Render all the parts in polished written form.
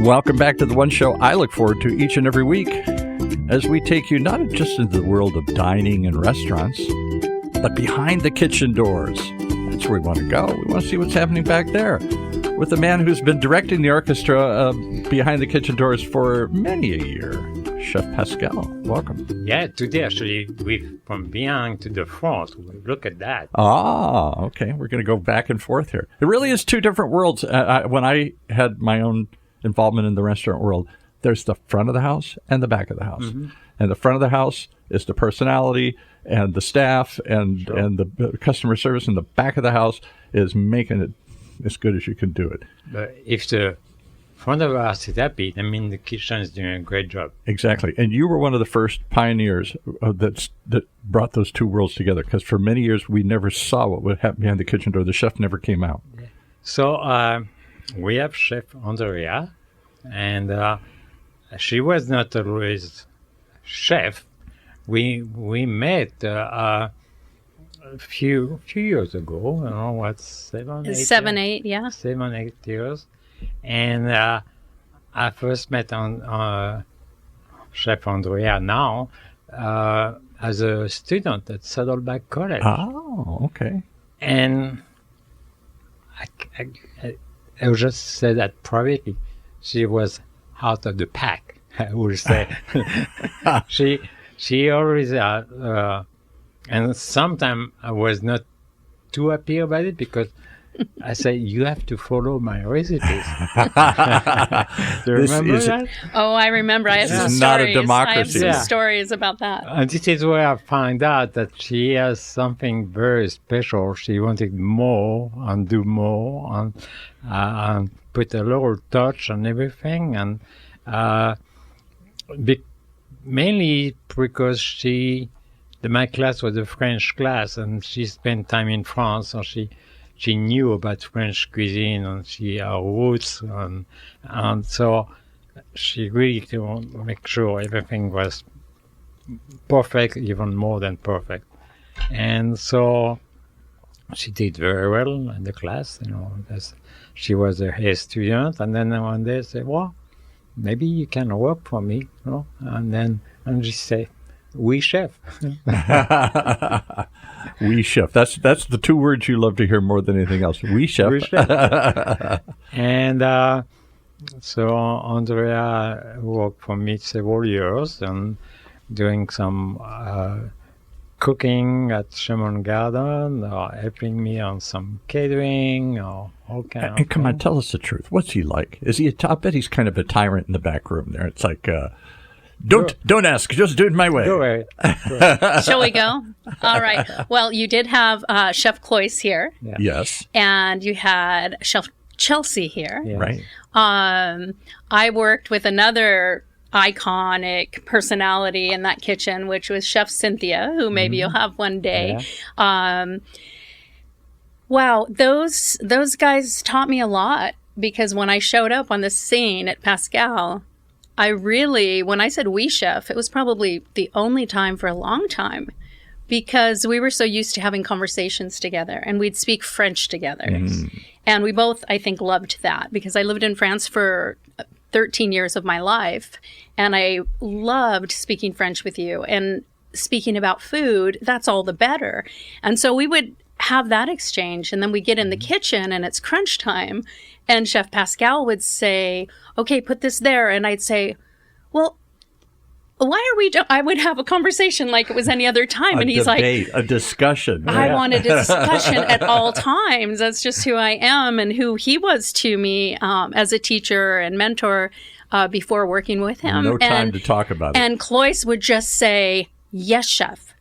Welcome back to the one show I look forward to each and every week as we take you not just into the world of dining and restaurants, but behind the kitchen doors. That's where we want to go. We want to see what's happening back there with the man who's been directing the orchestra behind the kitchen doors for many a year, Chef Pascal. Welcome. Yeah, today actually we're from behind to the front. Look at that. Ah, okay. We're going to go back and forth here. It really is two different worlds. When I had my own involvement in the restaurant world, there's the front of the house and the back of the house. Mm-hmm. And the front of the house is the personality and the staff and the customer service, and the back of the house is making it as good as you can do it. But if the front of the house is happy, I mean the kitchen is doing a great job. Exactly. And you were one of the first pioneers that brought those two worlds together, because for many years we never saw what would happen behind the kitchen door. The chef never came out. Yeah. So we have Chef Andrea, and she was not always chef. We met a few years ago. I don't know what, 7, 8 7, years? 8, yeah. 7, 8 years. And I first met on Chef Andrea now as a student at Saddleback College. Oh, okay. And I would just say that privately, she was out of the pack, I would say. She always, and sometimes I was not too happy about it, because I say, you have to follow my recipes. Do you remember that? Oh, I remember. I have some stories. Not a democracy. I have some stories about that. And this is where I find out that she has something very special. She wanted more and do more and put a little touch on everything. And mainly because my class was a French class, and she spent time in France, so she knew about French cuisine, and she had roots, and so she really to make sure everything was perfect, even more than perfect. And so she did very well in the class, she was a A student, and then one day I said, well, maybe you can work for me, and she said, oui, chef. Oui, chef. That's the two words you love to hear more than anything else. Oui, chef. Oui, chef. And so Andrea worked for me several years and doing some cooking at Sherman Garden, or helping me on some catering, or all kind of And come on, things. tell us the truth. What's he like? Is he? I bet he's kind of a tyrant in the back room there. It's like, don't ask, just do it my way. Go ahead. Shall we go? All right. Well, you did have Chef Cloyce here. Yeah. Yes. And you had Chef Chelsea here. Yeah. Right. I worked with another iconic personality in that kitchen, which was Chef Cynthia, who maybe you'll have one day. Yeah. Wow, those guys taught me a lot, because when I showed up on the scene at Pascal, when I said we chef, it was probably the only time for a long time, because we were so used to having conversations together, and we'd speak French together. And we both, I think, loved that, because I lived in France for 13 years of my life, and I loved speaking French with you, and speaking about food, that's all the better. And so we would have that exchange, and then we get in the kitchen and it's crunch time, and Chef Pascal would say, okay, put this there, and I'd say, well, why are we I would have a conversation like it was any other time, and he's debate, a discussion. I wanted a discussion at all times. That's just who I am, and who he was to me as a teacher and mentor before working with him. No time to talk about it. And Cloyce would just say, yes, chef.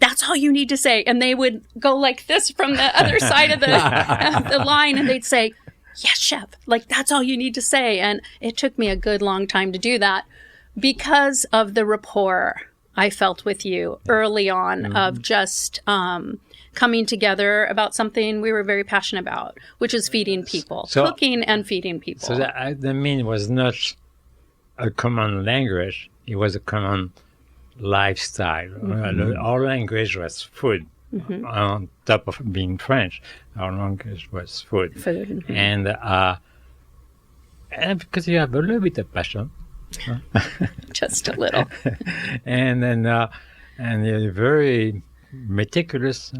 That's all you need to say. And they would go like this from the other side of the line, and they'd say, yes, chef. Like, that's all you need to say. And it took me a good long time to do that, because of the rapport I felt with you early on, of just coming together about something we were very passionate about, which is feeding people, cooking and feeding people. So that was not a common language. It was a common lifestyle. Our language was food. On top of being French, our language was food. Food. And And because you have a little bit of passion. Just a little. And then and you're very meticulous.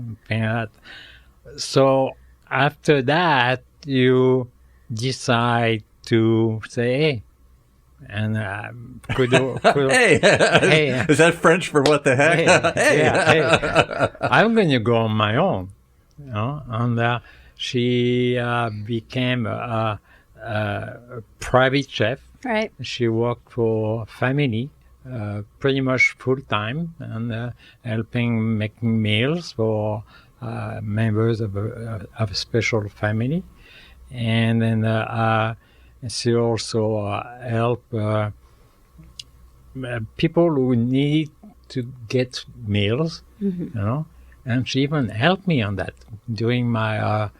So after that, you decide to say, hey, and Hey, hey, is that French for what the heck? hey, I'm going to go on my own. You know? And she became a private chef. Right. She worked for family, pretty much full time, and helping making meals for members of a special family. And then she also helped people who need to get meals, you know. And she even helped me on that during my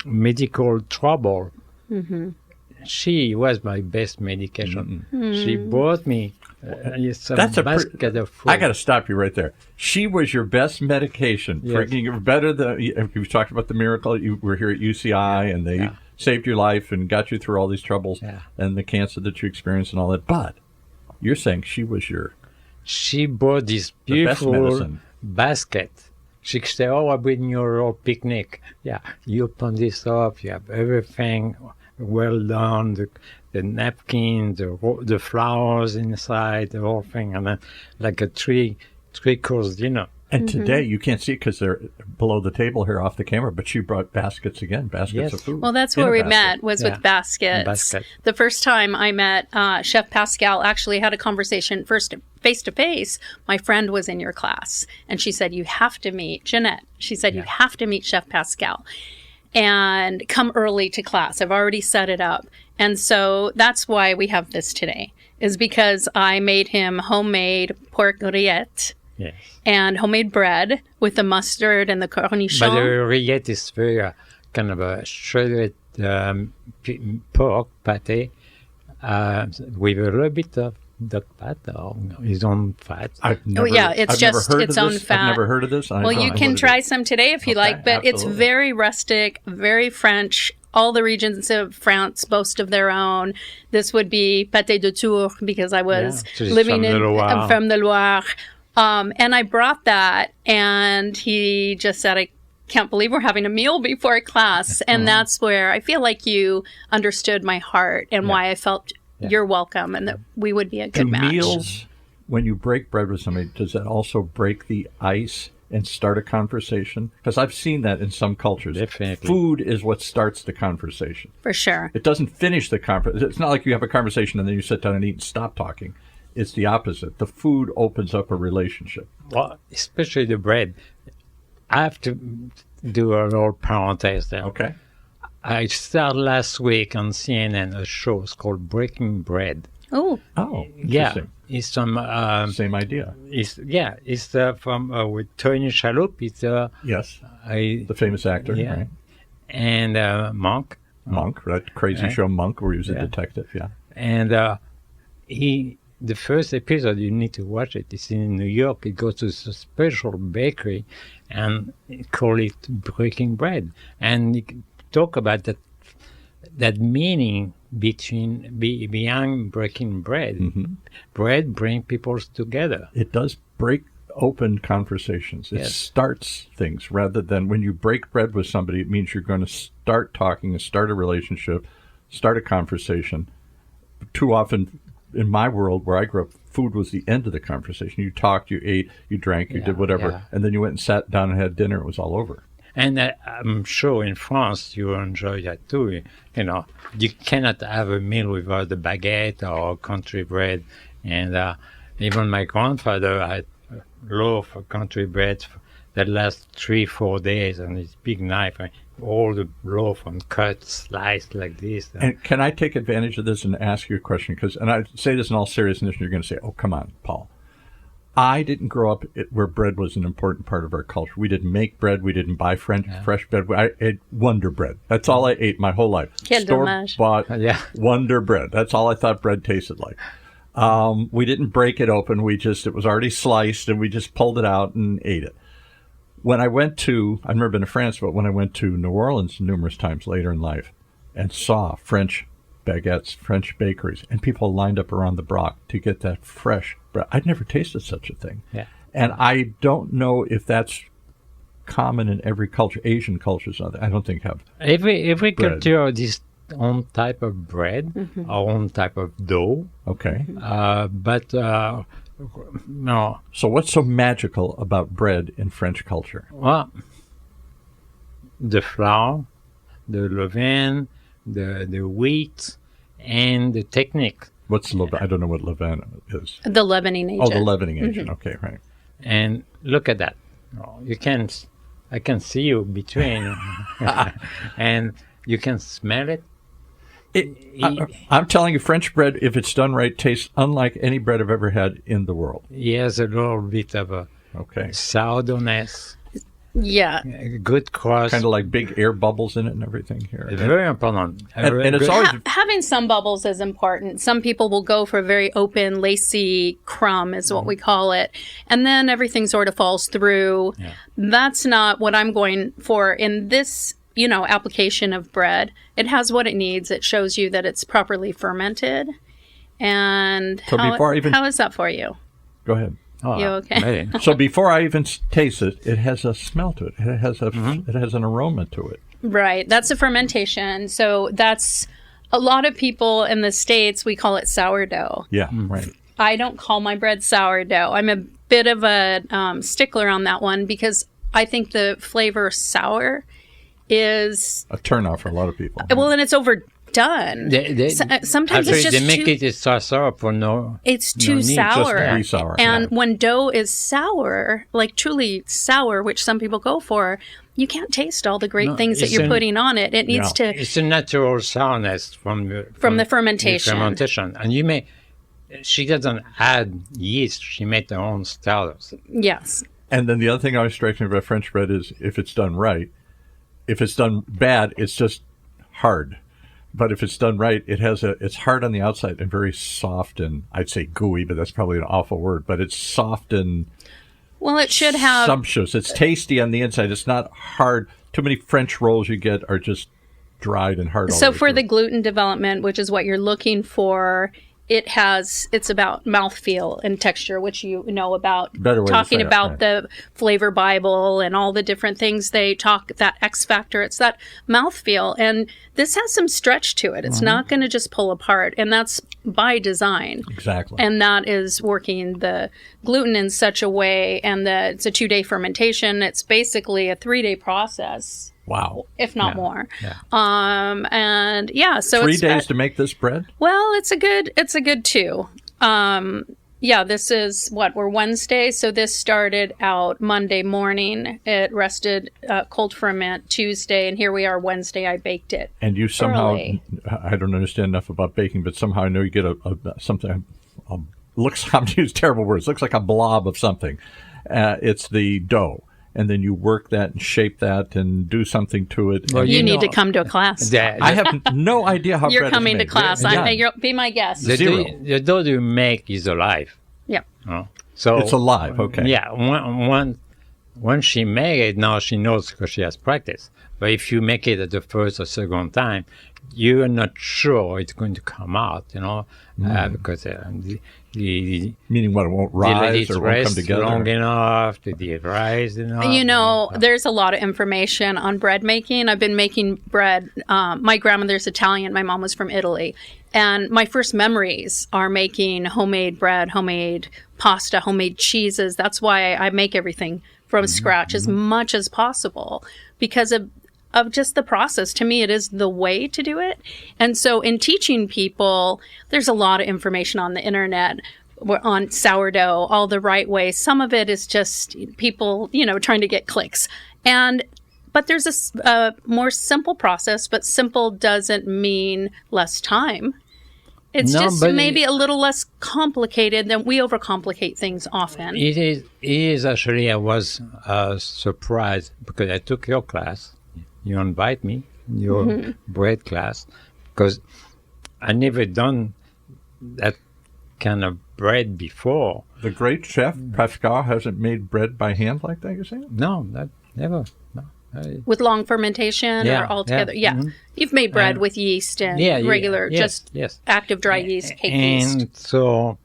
medical trouble. She was my best medication. She brought me some basket of food. I got to stop you right there. She was your best medication. Yes. Better than you talked about the miracle. You were here at UCI, and they saved your life and got you through all these troubles and the cancer that you experienced and all that. But you're saying she was your She brought this the best beautiful medicine. basket. She said, "Oh, I'll bring you a little picnic. Yeah, you open this up. You have everything well done. The napkin, the flowers inside, the whole thing, and then like a three-course dinner." And today, you can't see it because they're below the table here off the camera, but she brought baskets of food. Well, that's in where a we basket. met, was with baskets. Basket. The first time I met Chef Pascal, actually had a conversation first face-to-face. My friend was in your class, and she said, you have to meet Jeanette. She said, you have to meet Chef Pascal and come early to class. I've already set it up. And so that's why we have this today, is because I made him homemade pork rillette. Yes. And homemade bread with the mustard and the cornichon. But the rillette is very kind of a shredded pork pate with a little bit of duck fat or his own fat. I've never it's just heard its of own this. fat. I've never heard of this. Well, you can try some today if you like, but it's very rustic, very French. All the regions of France boast of their own. This would be pâté de Tours because I was living from the Loire. And I brought that, and he just said, I can't believe we're having a meal before class. And that's where I feel like you understood my heart and why I felt you're welcome and that we would be a good match. Meals, when you break bread with somebody, does that also break the ice and start a conversation? Because I've seen that in some cultures. Definitely. Food is what starts the conversation. For sure. It doesn't finish the conversation. It's not like you have a conversation and then you sit down and eat and stop talking. It's the opposite. The food opens up a relationship. Well, especially the bread. I have to do a little parenthesis there. Okay. I started last week on CNN a show called Breaking Bread. Oh, interesting. Yeah, it's some same idea. It's from with Tony Shalhoub. It's yes, the famous actor, right? And Monk, that crazy show Monk, where he was a detective. Yeah, and the first episode, you need to watch it. It's in New York. It goes to a special bakery and call it Breaking Bread. And you can talk about that meaning behind breaking bread. Bread brings people together. It does break open conversations. It starts things rather than when you break bread with somebody, it means you're going to start talking and start a relationship, start a conversation. Too often, in my world where I grew up, food was the end of the conversation. You talked, you ate, you drank, you did whatever, and then you went and sat down and had dinner. It was all over. And I'm sure in France you enjoy that too. You know, you cannot have a meal without a baguette or country bread. And even my grandfather had a loaf of country bread that lasts 3-4 days, and his big knife, all the loaf and cut, sliced like this. And can I take advantage of this and ask you a question? And I say this in all seriousness, and you're going to say, oh, come on, Paul. I didn't grow up where bread was an important part of our culture. We didn't make bread. We didn't buy fresh bread. I ate Wonder Bread. That's all I ate my whole life. Store-bought Wonder Bread. That's all I thought bread tasted like. We didn't break it open. It was already sliced, and we just pulled it out and ate it. When I went to, I've never been to France, but when I went to New Orleans numerous times later in life, and saw French baguettes, French bakeries, and people lined up around the block to get that fresh bread. I'd never tasted such a thing. Yeah. And I don't know if that's common in every culture. Asian cultures, I don't think have. Every bread. culture has its own type of bread, our own type of dough. Okay. But no. So what's so magical about bread in French culture? Well, the flour, the levain, the wheat, and the technique. What's I don't know what levain is. The leavening agent. Oh, the leavening agent. Okay, right. And look at that. I can see you between, and you can smell it. I'm telling you, French bread, if it's done right, tastes unlike any bread I've ever had in the world. He has a little bit of a sourdoughness. Yeah. A good crust. Kind of like big air bubbles in it and everything here. It's very important. And it's always... Having some bubbles is important. Some people will go for a very open, lacy crumb is what we call it. And then everything sort of falls through. Yeah. That's not what I'm going for in this, application of bread. It has what it needs. It shows you that it's properly fermented. And so how is that for you? Go ahead. Oh, you okay? So before I even taste it, it has a smell to it. It has it has an aroma to it. Right. That's a fermentation. So that's a lot of people in the States, we call it sourdough. Yeah, right. I don't call my bread sourdough. I'm a bit of a stickler on that one because I think the flavor sour is a turnoff for a lot of people. Well, and it's overdone. Sometimes it's just they make it sour for no. It's too sour. Just to be sour. And when dough is sour, like truly sour, which some people go for, you can't taste all the great things that you're putting on it. It needs to. It's a natural sourness from the fermentation. And she doesn't add yeast. She made her own starters. Yes. And then the other thing always strikes me about French bread is if it's done right. If it's done bad, it's just hard. But if it's done right, it's hard on the outside and very soft and I'd say gooey, but that's probably an awful word. But it's soft and it should have sumptuous. It's tasty on the inside. It's not hard. Too many French rolls you get are just dried and hard. So for the gluten development, which is what you're looking for, it's about mouthfeel and texture, which you know about. Talking about the Flavor Bible and all the different things they talk, that X factor, it's that mouthfeel. And this has some stretch to it. It's not going to just pull apart. And that's by design. Exactly. And that is working the gluten in such a way, and it's a 2-day fermentation. It's basically a 3-day process. Wow. If not more. Yeah. So 3 days to make this bread? Well, it's a good 2. This is we're Wednesday, so this started out Monday morning. It rested cold ferment Tuesday, and here we are Wednesday. I baked it. And you somehow, early. I don't understand enough about baking, but somehow I know you get something, I'm going to use terrible words, looks like a blob of something. It's the dough. And then you work that and shape that and do something to it. Well, you need to come to a class. I have no idea how you're bread coming is made. to class. Be my guest. The dough you make is alive. Yeah. So it's alive. Okay. Yeah. When she made it, now she knows because she has practice. But if you make it at the first or second time, you're not sure it's going to come out. Because meaning what, it won't rise or won't come together? Long enough, did it rise enough? There's a lot of information on bread making. I've been making bread. My grandmother's Italian. My mom was from Italy. And my first memories are making homemade bread, homemade pasta, homemade cheeses. That's why I make everything from scratch as much as possible because of just the process. To me, it is the way to do it. And so in teaching people, there's a lot of information on the internet on sourdough, all the right ways. Some of it is just people, trying to get clicks. But there's a more simple process, but simple doesn't mean less time. It's maybe a little less complicated than we overcomplicate things often. It is actually, I was surprised because I took your class. You invite me, your bread class, because I never done that kind of bread before. The great chef Pascal hasn't made bread by hand like that, you're saying? No, never. No. With long fermentation or all together? Yeah. Mhm. You've made bread with yeast and regular, just active dry yeast, cake yeast. And so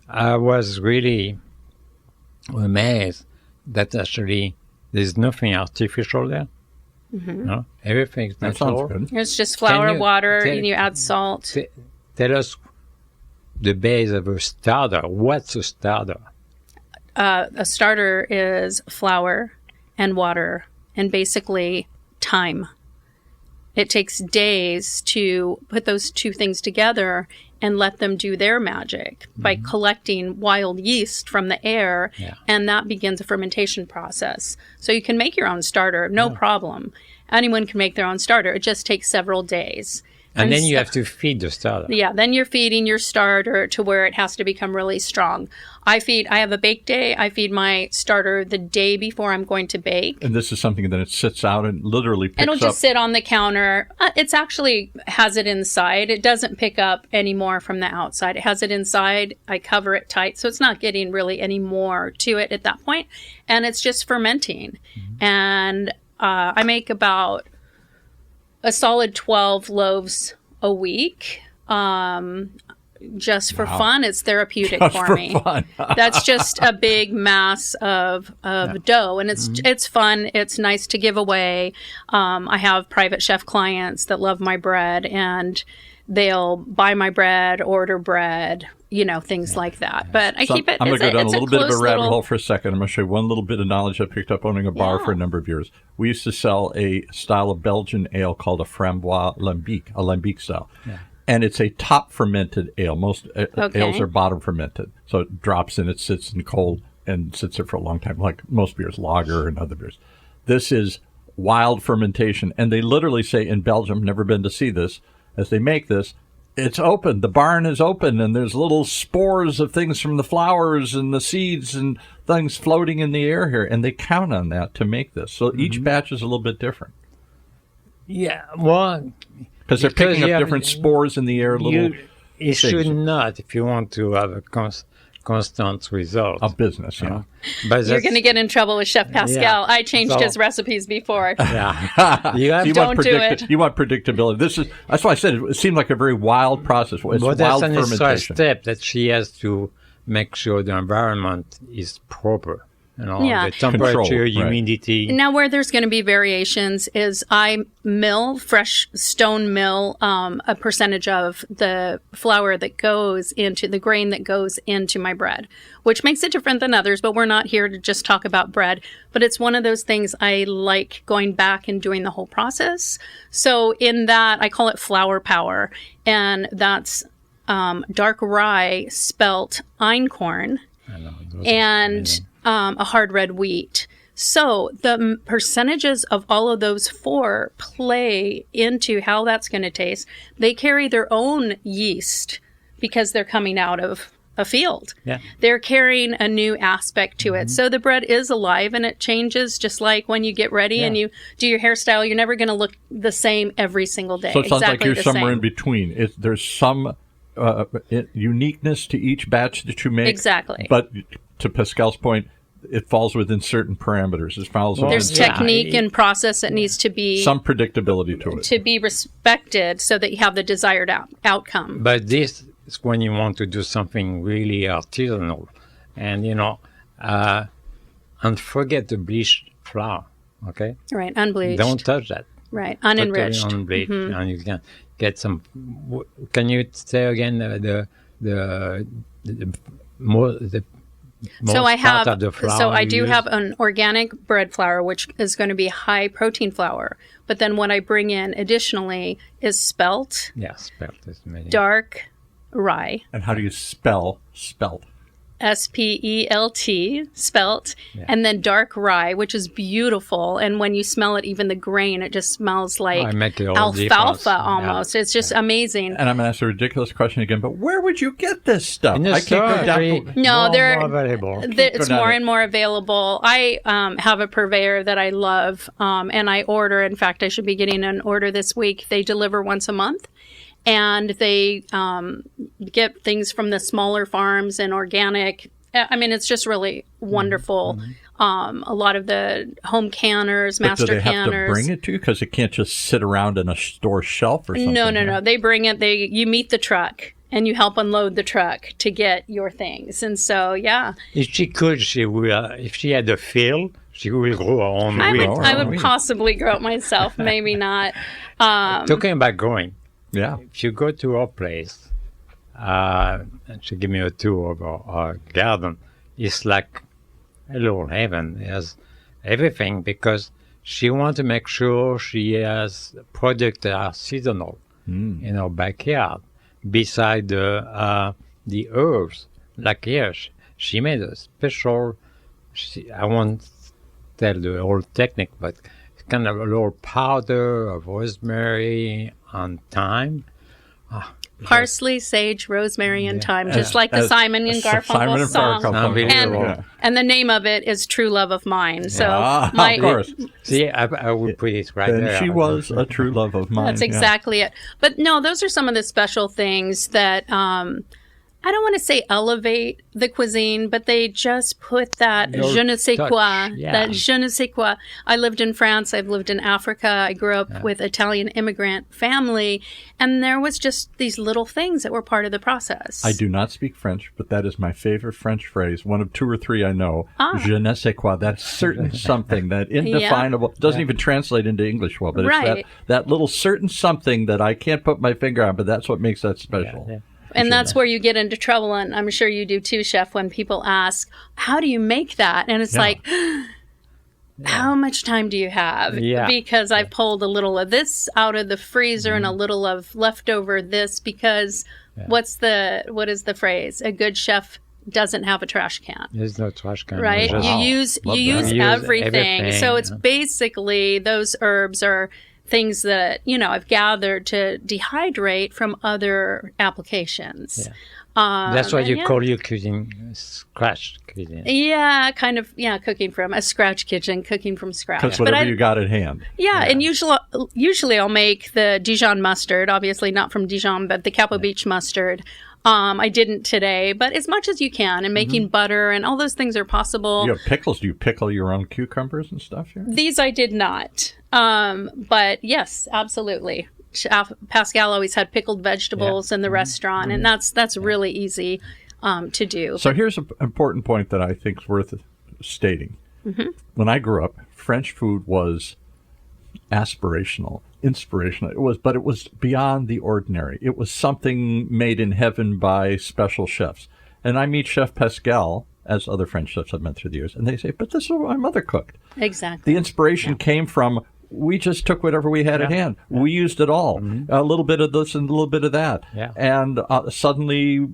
I was really amazed that actually there's nothing artificial there. Mm-hmm. No, everything's That natural. sounds good. It's just flour, water, tell- and you add salt. Tell us the base of a starter. What's a starter? A starter is flour and water and basically time. It takes days to put those two things together and let them do their magic by collecting wild yeast from the air, and that begins a fermentation process. So you can make your own starter, no problem. Anyone can make their own starter. It just takes several days. And then you have to feed the starter. Yeah, then you're feeding your starter to where it has to become really strong. I have a bake day. I feed my starter the day before I'm going to bake. And this is something that it sits out and literally picks It'll up. just sit on the counter. It's actually has it inside. It doesn't pick up any more from the outside. It has it inside. I cover it tight, so it's not getting really any more to it at that point. And it's just fermenting. And I make about a solid 12 loaves a week. Just for fun. It's therapeutic for me. Fun. That's just a big mass of dough, and it's fun. It's nice to give away. I have private chef clients that love my bread, and they'll buy my bread, order bread, things like that. But I keep it. I'm going to go down a little bit of a rabbit little hole for a second. I'm going to show you one little bit of knowledge I picked up owning a bar for a number of years. We used to sell a style of Belgian ale called a Framboise Lambic, a Lambic style. Yeah. And it's a top fermented ale. Most ales are bottom fermented. So it drops in, it sits in cold and sits there for a long time, like most beers, lager and other beers. This is wild fermentation. And they literally say in Belgium, never been to see this, as they make this, it's open. The barn is open, and there's little spores of things from the flowers and the seeds and things floating in the air here. And they count on that to make this. So each batch is a little bit different. Yeah, well... Because they're picking up different spores in the air. You should not, if you want to have a constant result. Of business, But you're going to get in trouble with Chef Pascal. Yeah. I changed his recipes before. Yeah. Don't do it. You want predictability. That's why I said it seemed like a very wild process. It's But wild that's an extra fermentation. step that she has to make sure the environment is proper. The temperature, Control, humidity. Now, where there's going to be variations is I fresh stone mill a percentage of the flour that goes into the grain that goes into my bread, which makes it different than others. But we're not here to just talk about bread. But it's one of those things I like going back and doing the whole process. So in that, I call it flour power. And that's dark rye spelt einkorn. And a hard red wheat. So the percentages of all of those four play into how that's going to taste. They carry their own yeast because they're coming out of a field. Yeah. They're carrying a new aspect to it. So the bread is alive and it changes, just like when you get ready and you do your hairstyle. You're never going to look the same every single day. So it sounds like you're the somewhere same. in between. There's some uniqueness to each batch that you make. Exactly. But to Pascal's point, it falls within certain parameters. It falls within There's technique and process that needs to be some predictability to it. To be respected so that you have the desired outcome. But this is when you want to do something really artisanal. And, and forget the bleached flour, okay? Right, unbleached. Don't touch that. Right, unenriched. Totally unbleached. And you can get some... Can you say again the So I have. Part of the flour So I you do use? have an organic bread flour, which is going to be high protein flour. But then what I bring in additionally is spelt, spelt is amazing. dark rye, And how do you spelt? S-P-E-L-T, spelt, and then dark rye, which is beautiful. And when you smell it, even the grain, it just smells like alfalfa almost. It's just amazing. And I'm going to ask a ridiculous question again, but where would you get this stuff? In the I can't go down. No, they're more available. It's more and more available. I have a purveyor that I love, and I order. In fact, I should be getting an order this week. They deliver once a month. And they get things from the smaller farms and organic I mean, it's just really wonderful. A lot of the home canners, master But do they canners. have to bring it to you? Because it can't just sit around in a store shelf or something. No. They bring it. You meet the truck and you help unload the truck to get your things. And so, yeah. If she could, she will. If she had a field, she will grow her own wheat. I would possibly grow it myself. Maybe not. Talking about growing. Yeah. If you go to our place, and she give me a tour of our garden, it's like a little heaven. It has everything because she wants to make sure she has products that are seasonal in our backyard. Beside the herbs, like here, she made a special. I won't tell the whole technique, but it's kind of a little powder of rosemary and thyme. Parsley, sage, rosemary, and thyme, just like the Simon and Garfunkel song. And the name of it is True Love of Mine. So, of course. See, I would put it right there. And she was a true love of mine. That's exactly it. But no, those are some of the special things that I don't want to say elevate the cuisine, but they just put that je ne sais quoi. That je ne sais quoi. I lived in France. I've lived in Africa. I grew up with Italian immigrant family. And there was just these little things that were part of the process. I do not speak French, but that is my favorite French phrase. One of two or three I know. Je ne sais quoi. That certain something, that indefinable, doesn't even translate into English well, but it's that little certain something that I can't put my finger on, but that's what makes that special. Yeah. And that's where you get into trouble, and I'm sure you do too, Chef, when people ask, how do you make that? And it's like, how much time do you have? Because I've pulled a little of this out of the freezer and a little of leftover this because what is the phrase? A good chef doesn't have a trash can. There's no trash can. Right? Wow. You use everything. So it's basically those herbs are things that, I've gathered to dehydrate from other applications. That's why you call your cuisine scratch cuisine. Yeah, kind of, cooking from a scratch kitchen, cooking from scratch. Because whatever you got at hand. Yeah, and usually I'll make the Dijon mustard, obviously not from Dijon, but the Capo Beach mustard. I didn't today, but as much as you can, and making butter and all those things are possible. You have pickles. Do you pickle your own cucumbers and stuff here? These I did not. But yes, absolutely. Pascal always had pickled vegetables in the restaurant, and that's really easy to do. So here's an important point that I think is worth stating. When I grew up, French food was aspirational, inspirational. But it was beyond the ordinary. It was something made in heaven by special chefs. And I meet Chef Pascal, as other French chefs I've met through the years, and they say, but this is what my mother cooked. Exactly. The inspiration came from, we just took whatever we had at hand. We used it all. A little bit of this and a little bit of that. And suddenly,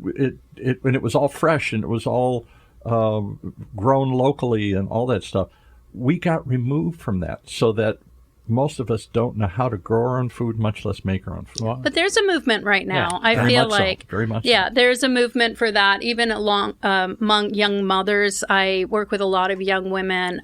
it was all fresh and it was all grown locally and all that stuff. We got removed from that so that most of us don't know how to grow our own food, much less make our own food. But there's a movement right now. I feel like, very much there's a movement for that. Even among young mothers, I work with a lot of young women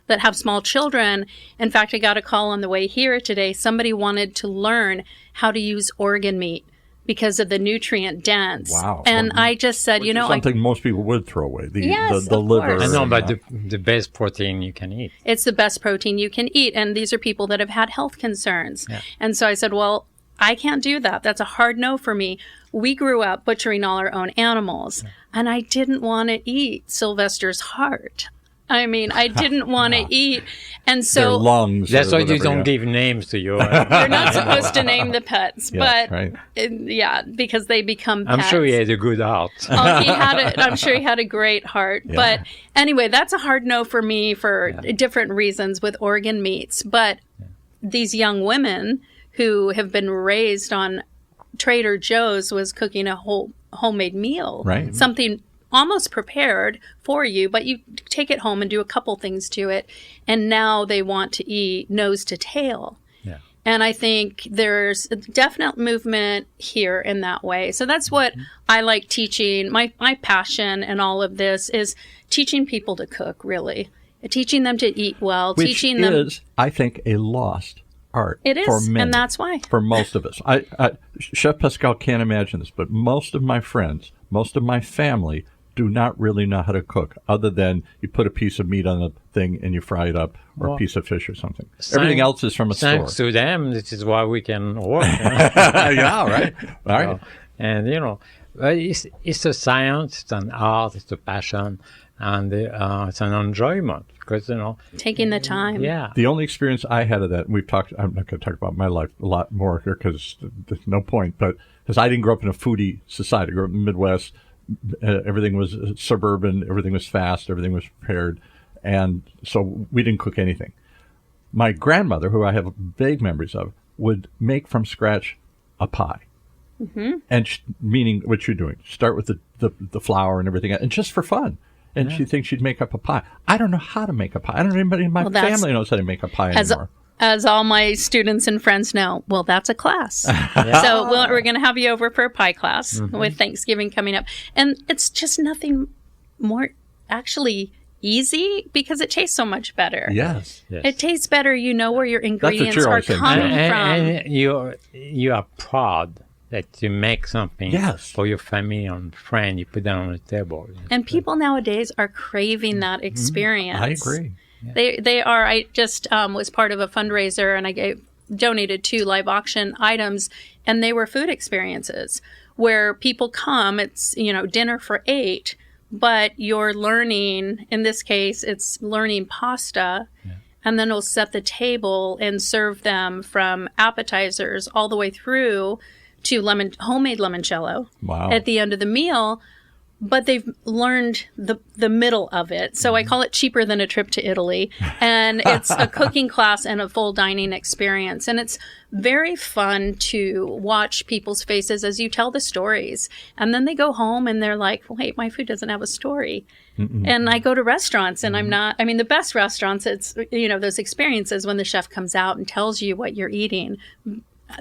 that have small children. In fact, I got a call on the way here today. Somebody wanted to learn how to use organ meat because of the nutrient dense. Wow. And I just said, something most people would throw away, the liver. I know, but the best protein you can eat. It's the best protein you can eat. And these are people that have had health concerns. And so I said, well, I can't do that. That's a hard no for me. We grew up butchering all our own animals. And I didn't want to eat Sylvester's heart. I mean, I didn't want to eat. And so their lungs. That's why you don't give names to your. You're not supposed to name the pets, because they become pets. I'm sure he had a good heart. I'm sure he had a great heart. Yeah. But anyway, that's a hard no for me for different reasons with organ meats. But these young women who have been raised on Trader Joe's was cooking a whole homemade meal. Right. Something almost prepared for you, but you take it home and do a couple things to it, and now they want to eat nose to tail. And I think there's a definite movement here in that way. So that's what I like teaching. My passion in all of this is teaching people to cook, really. Teaching them to eat well. Which is, I think, a lost art. It is, for many, and that's why. For most of us. Chef Pascal can't imagine this, but most of my friends, most of my family do not really know how to cook, other than you put a piece of meat on a thing and you fry it up, or a piece of fish or something. Everything else is from a store. Thanks to them, this is why we can work. Yeah, right. All right. And, it's a science, it's an art, it's a passion, and it's an enjoyment because, taking the time. Yeah. The only experience I had of that, and I'm not going to talk about my life a lot more here because there's no point, but because I didn't grow up in a foodie society. I grew up in the Midwest. Everything was suburban. Everything was fast. Everything was prepared. And so we didn't cook anything. My grandmother, who I have vague memories of, would make from scratch a pie. Mm-hmm. And meaning what you're doing. Start with the flour and everything, and just for fun. And she thinks she'd make up a pie. I don't know how to make a pie. I don't know anybody in my family knows how to make a pie anymore. As all my students and friends know, well, that's a class. So we're going to have you over for a pie class with Thanksgiving coming up. And it's just nothing more actually easy because it tastes so much better. Yes. It tastes better. You know where your ingredients are coming from. And you are proud that you make something for your family and friend. You put that on the table. And people nowadays are craving that experience. I agree. Yeah. They are. I just was part of a fundraiser, and I donated 2 live auction items, and they were food experiences where people come. It's dinner for 8, but you're learning. In this case, it's learning pasta, and then we'll set the table and serve them from appetizers all the way through to homemade limoncello at the end of the meal. But they've learned the middle of it. So I call it cheaper than a trip to Italy. And it's a cooking class and a full dining experience. And it's very fun to watch people's faces as you tell the stories. And then they go home and they're like, wait, my food doesn't have a story. And I go to restaurants and the best restaurants, it's, those experiences when the chef comes out and tells you what you're eating.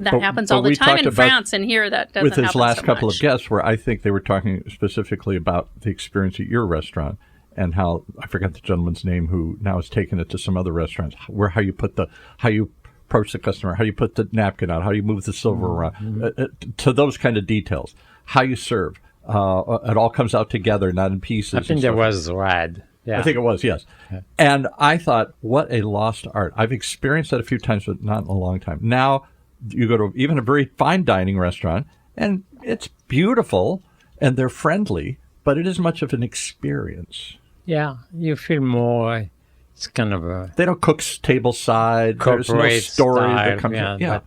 That happens all the time in France, and here that doesn't happen with his last so couple much. of guests, where I think they were talking specifically about the experience at your restaurant and how, I forgot the gentleman's name, who now has taken it to some other restaurants, where how you approach the customer, how you put the napkin out, how you move the silver around, to those kind of details, how you serve. It all comes out together, not in pieces. I think that was rad. Yeah. I think it was, yes. Yeah. And I thought, what a lost art. I've experienced that a few times, but not in a long time. Now, you go to even a very fine dining restaurant, and it's beautiful, and they're friendly, but it isn't much of an experience. Yeah, you feel more, it's kind of a... They don't cook table side. There's no story that comes in. Yeah.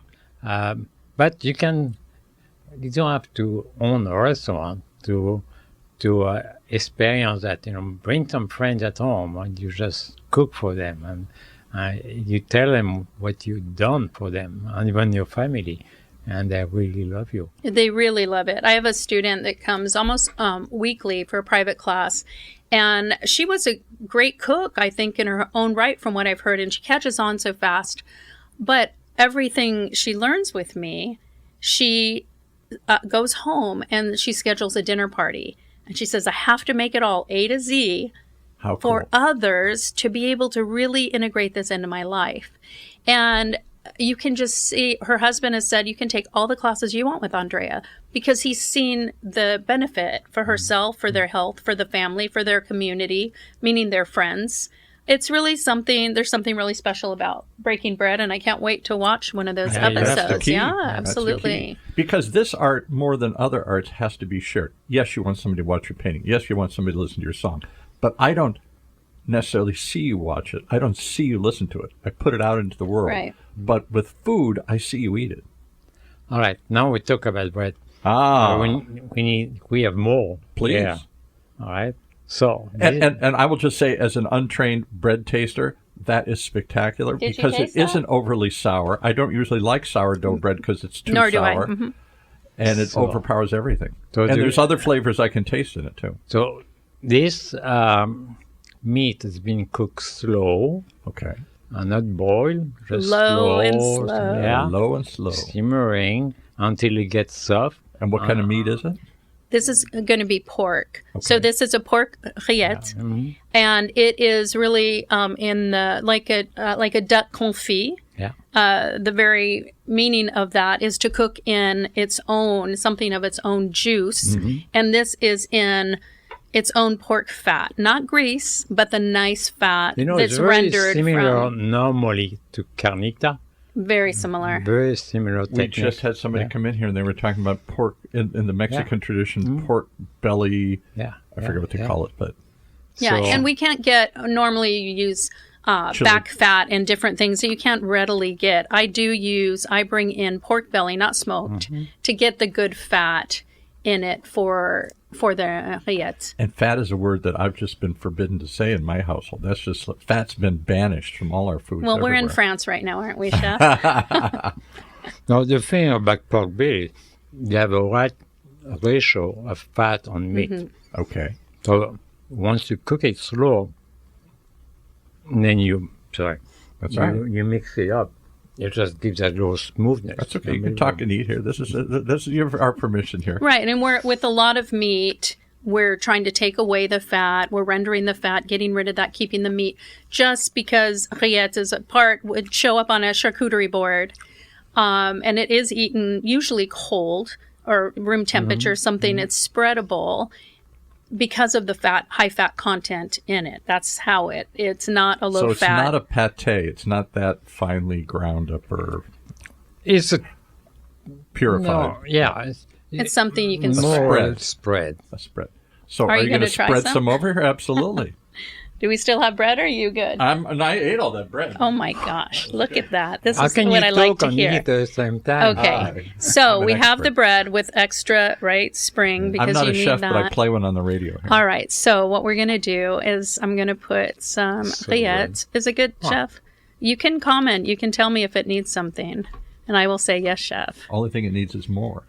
But you don't have to own a restaurant to experience that. Bring some friends at home, and you just cook for them, and you tell them what you've done for them, and even your family, and they really love you. They really love it. I have a student that comes almost weekly for a private class, and she was a great cook, I think, in her own right, from what I've heard, and she catches on so fast. But everything she learns with me, she goes home and she schedules a dinner party, and she says, I have to make it all A to Z for others to be able to really integrate this into my life. And you can just see, her husband has said, you can take all the classes you want with Andrea, because he's seen the benefit for herself, for their health, for the family, for their community, meaning their friends. It's really there's something really special about breaking bread, and I can't wait to watch one of those episodes. Yeah, absolutely. Because this art, more than other arts, has to be shared. Yes, you want somebody to watch your painting. Yes, you want somebody to listen to your song. But I don't necessarily see you watch it. I don't see you listen to it. I put it out into the world. Right. But with food, I see you eat it. All right. Now we talk about bread. We have more. Please. Yeah. All right. So. And I will just say, as an untrained bread taster, that is spectacular because it isn't overly sour. I don't usually like sourdough bread because it's too sour. Nor do I. Mm-hmm. And it overpowers everything. And there's other flavors I can taste in it, too. So this meat has been cooked slow. Okay. Not boiled, just low and slow. Yeah. Low and slow. Simmering until it gets soft. And what kind of meat is it? This is going to be pork. Okay. So this is a pork rillette, and it is really in the like a duck confit. Yeah. The very meaning of that is to cook in something of its own juice, and this is in its own pork fat, not grease, but the nice fat You know, that's it's very rendered similar from. normally to carnita. Very similar. Very similar We technique. just had somebody come in here and they were talking about pork in the Mexican tradition, pork belly. Yeah. I forget what they call it, but Yeah, So- and we can't get, normally you use back fat and different things that you can't readily get. I bring in pork belly, not smoked, to get the good fat in it for the rillettes. and fat is a word that I've just been forbidden to say in my household. That's just fat's been banished from all our foods. Well, we're in everywhere. France right now, aren't we, Chef? Now, the thing about pork belly, you have a right ratio of fat on meat. Okay. So once you cook it slow, then you That's right. you mix it up. It just gives that little smoothness. That's okay. You can talk and eat here. This is you have our permission here. Right, and we're with a lot of meat, we're trying to take away the fat. We're rendering the fat, getting rid of that, keeping the meat. Just because rillettes is a part would show up on a charcuterie board, and it is eaten usually cold or room temperature, something it's spreadable because of the high fat content in it. That's how it's not a low So it's fat. not a pate. It's not that finely ground up or It's a purified. no, yeah. It's something you can more spread. spread. A spread. So Are are you you going to gonna try spread some? some over here? Absolutely. Do we still have bread, or are you good? And I ate all that bread. Oh my gosh, look at that. This How is can what you I like talk to and hear. eat at the same time? Okay, Ah, so I'm an we have expert. the bread with extra, spring, because I'm not you a need chef, that. but I play one on the radio. Here. All right, so what we're going to do is I'm going to put some rillettes. Is it good, chef? You can comment. You can tell me if it needs something, and I will say, yes, chef. Only thing it needs is more.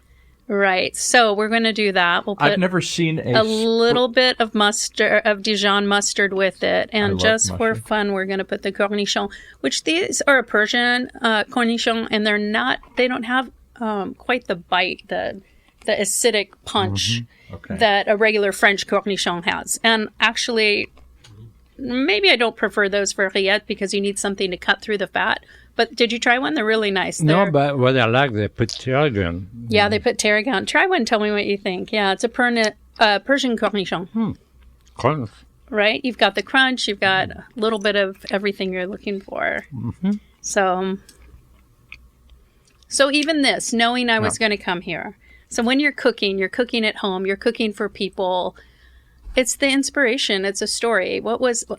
Right, so we're going to do that. We'll I've put never seen a little bit of mustard, of Dijon mustard with it. And love just for mustard. fun, we're going to put the cornichon, which these are a Persian cornichon, and they don't have quite the bite, the acidic punch Okay. that a regular French cornichon has. And actually, maybe I don't prefer those for rillettes because you need something to cut through the fat. But did you try one? They're really nice. No, but what I like, they put tarragon. Yeah, they put tarragon. Try one. Tell me what you think. Yeah, it's a Persian cornichon. Crunch. Right? You've got the crunch. You've got a little bit of everything you're looking for. So even this, knowing I was going to come here. So when you're cooking at home, you're cooking for people. It's the inspiration. It's a story.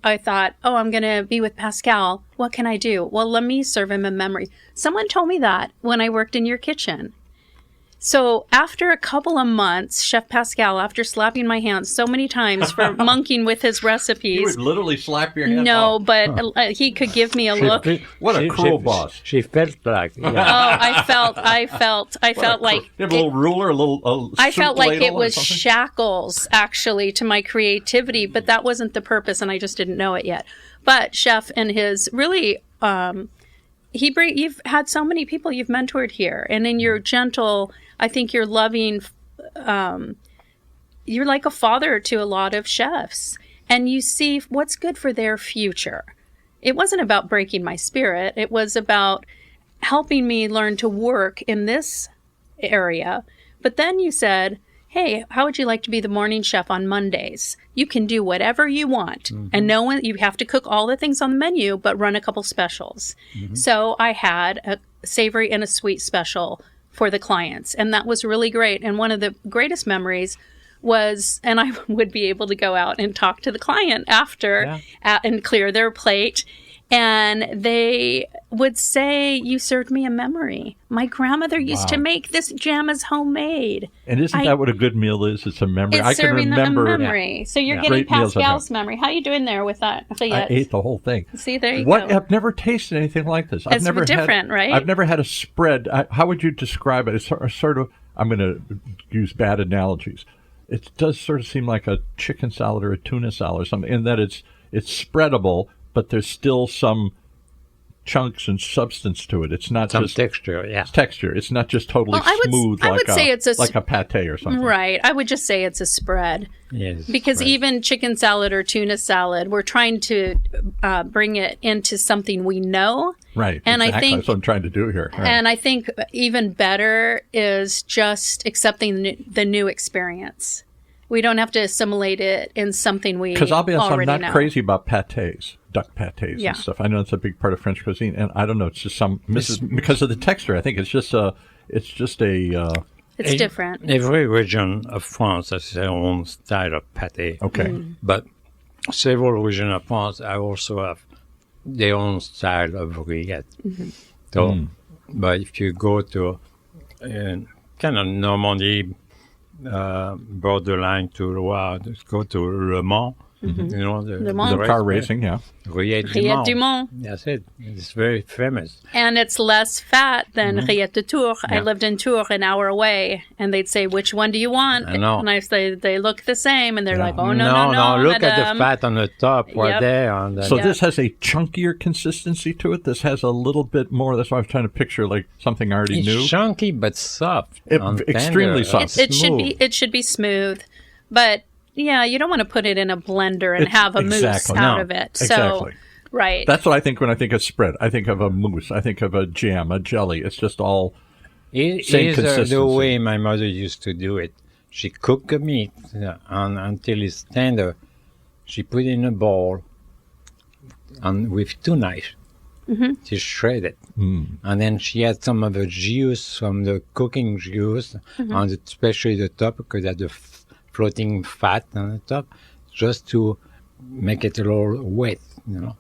I thought, I'm going to be with Pascal. What can I do? Well, let me serve him a memory. Someone told me that when I worked in your kitchen. So after a couple of months, Chef Pascal, after slapping my hands so many times for monkeying with his You recipes, would literally slap your hand no, off. but he could give me a look. What a cruel boss. She felt like, yeah. I felt like You have a little ruler, I soup felt like ladle it or was something? shackles, actually, to my creativity, but that wasn't the purpose, and I just didn't know it yet. But Chef and his really, you've had so many people you've mentored here, and in your gentle, I think you're loving, you're like a father to a lot of chefs, and you see what's good for their future. It wasn't about breaking my spirit. It was about helping me learn to work in this area. But then you said, hey, how would you like to be the morning chef on Mondays? You can do whatever you want. And no one, you have to cook all the things on the menu, but run a couple specials. So I had a savory and a sweet special for the clients. And that was really great. And one of the greatest memories was, and I would be able to go out and talk to the client after and clear their plate. And they would say, you served me a memory. My grandmother used to make this jam as homemade. And isn't that what a good meal is? It's a memory. It's I can serving them remember. a memory. So you're getting Great meals I've Pascal's had. memory. How you doing there with that? I ate the whole thing. See, there you What? go. I've never tasted anything like this. I've It's never different, right? I've never had a spread. How would you describe it? It's sort of. I'm going to use bad analogies. It does sort of seem like a chicken salad or a tuna salad or something, in that it's spreadable, but there's still some chunks and substance to it. It's not Some just texture, yeah. texture. It's not just totally Well, smooth I would say it's a like a pate or something. Right. I would just say it's a spread. Yes. Because right. even chicken salad or tuna salad, we're trying to bring it into something we know. Right. And I exactly. think- That's what I'm trying to do here. Right. And I think even better is just accepting the new experience. We don't have to assimilate it in something we Because I'll be honest, I'm already not know. crazy about pâtés, duck pâtés Yeah. and stuff. I know it's a big part of French cuisine, and I don't know. It's just because of the texture. I think it's just a. It's Eh, different. Every region of France has their own style of pâté. Okay. But several regions of France also have their own style of rillettes. So, but if you go to kind of Normandy, borderline to Loire, just go to Le Mans, you know, Le Mans. Car racing, yeah. Rillette Rillette du Mans. That's it. It's very famous. And it's less fat than Rillette de Tours. I Yeah. lived in Tours, an hour away, and they'd say, which one do you want? I know. And I say, they look the same. And they're Yeah. like, oh, no, Look at madame. the fat on the top right Yep. there. And So Yeah. this has a chunkier consistency to it. This has a little bit more. That's why I was trying to picture like something I already it's knew. chunky but soft. It- and extremely tender, soft. It should smooth. be smooth. But yeah, you don't want to put it in a blender and have a mousse Exactly. out No. of it. Exactly. So, right. That's what I think when I think of spread. I think of a mousse. I think of a jam, a jelly. It's just all. It Same is consistency. the way my mother used to do it. She cooked the meat until it's tender. She put it in a bowl and with two knives. She shredded it. And then she had some of the juice from the cooking juice, and especially the top, because it had the floating fat on the top, just to make it a little wet, you know.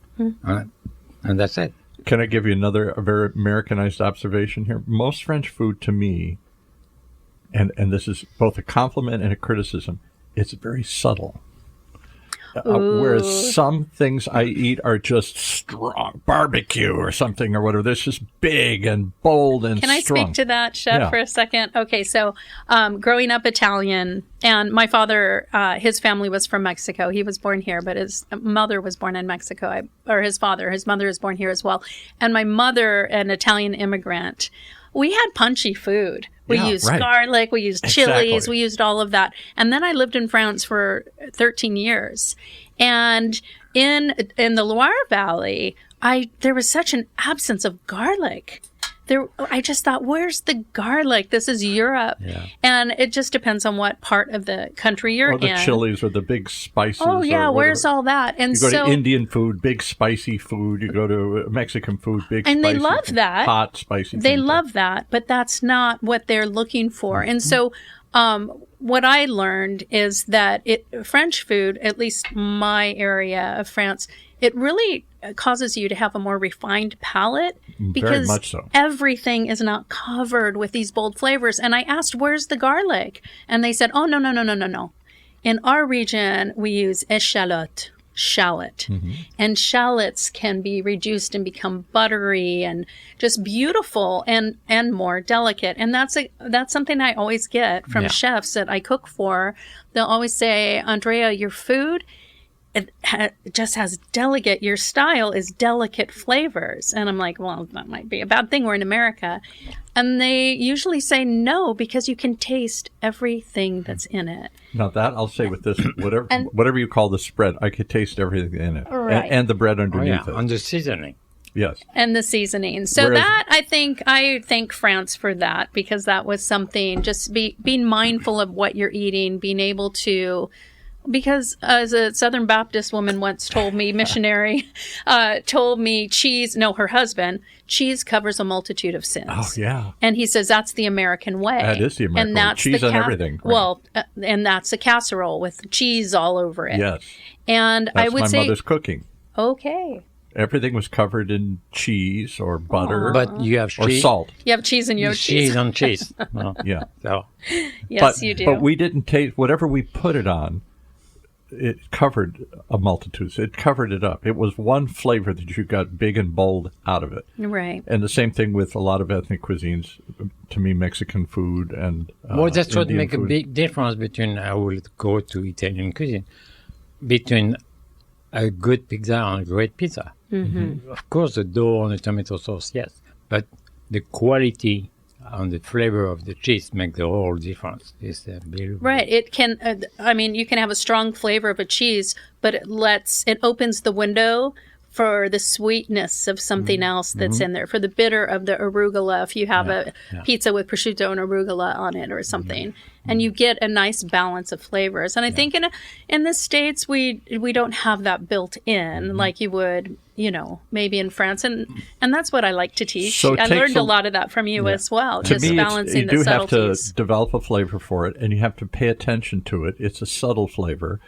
And that's it. Can I give you a very Americanized observation here? Most French food to me, and this is both a compliment and a criticism, it's very subtle. Whereas some things I eat are just strong, barbecue or something or whatever. This is big and bold and Can I strong. speak to that, Chef, Yeah. for a second? Okay, so growing up Italian, and my father, his family was from Mexico. He was born here, but his mother was born in Mexico, or his father. His mother is born here as well. And my mother, an Italian immigrant, we had punchy food. We Yeah, used right. garlic, we used chilies, Exactly. we used all of that. And then I lived in France for 13 years. And in the Loire Valley, there was such an absence of garlic. I just thought, where's the garlic? This is Europe. Yeah. And it just depends on what part of the country you're Or the in. chilies or the big spices. Oh, yeah. or Where's whatever. all that? And You go so, to Indian food, big spicy food. You go to Mexican food, big And they spicy love thing. that. Hot, spicy they things. love that, but that's not what they're looking for. And so, what I learned is that French food, at least my area of France, it really causes you to have a more refined palate because much so. everything is not covered with these bold flavors. And I asked, where's the garlic? And they said, oh, no. In our region, we use shallot. And shallots can be reduced and become buttery and just beautiful and more delicate. And that's something I always get from chefs that I cook for. They'll always say, Andrea, your food, it just has your style is delicate flavors. And I'm like, well, that might be a bad thing. We're in America. And they usually say no, because you can taste everything that's in it. Now that I'll say with this, whatever you call the spread, I could taste everything in it, Right. and the bread Oh, underneath yeah, it. on the seasoning. Yes, And the seasoning. So Whereas- that, I thank France for that, because that was something, just being mindful of what you're eating, being able to, because as a Southern Baptist woman once told me, missionary, told me her husband, cheese covers a multitude of sins. Oh yeah. And he says that's the American way. That is the American and way. that's Cheese the on everything, right. Well, and that's a casserole with cheese all over it. Yes. And That's I would my say, mother's cooking. okay, Everything was covered in cheese or butter But you have or cheese. salt. you have cheese in your Cheese on cheese. Well, Yeah. so Yes, you do. But we didn't taste whatever we put it on. It covered a multitude. It covered it up. It was one flavor that you got big and bold out of it. Right. And the same thing with a lot of ethnic cuisines. To me, Mexican food and well, that's what Indian makes a food. big difference between, I will go to Italian cuisine, between a good pizza and a great pizza. Mm-hmm. Of course, the dough and the tomato sauce, yes. But the quality and the flavor of the cheese make the whole difference. It's beautiful. Right. It can, you can have a strong flavor of a cheese, but it opens the window for the sweetness of something else that's in there, for the bitter of the arugula, if you have a pizza with prosciutto and arugula on it or something. And you get a nice balance of flavors. And I think in the States, we don't have that built in like you would, maybe in France. And that's what I like to teach. So I learned a lot of that from you as well, to just me, balancing the subtleties. You do have to develop a flavor for it, and you have to pay attention to it. It's a subtle flavor.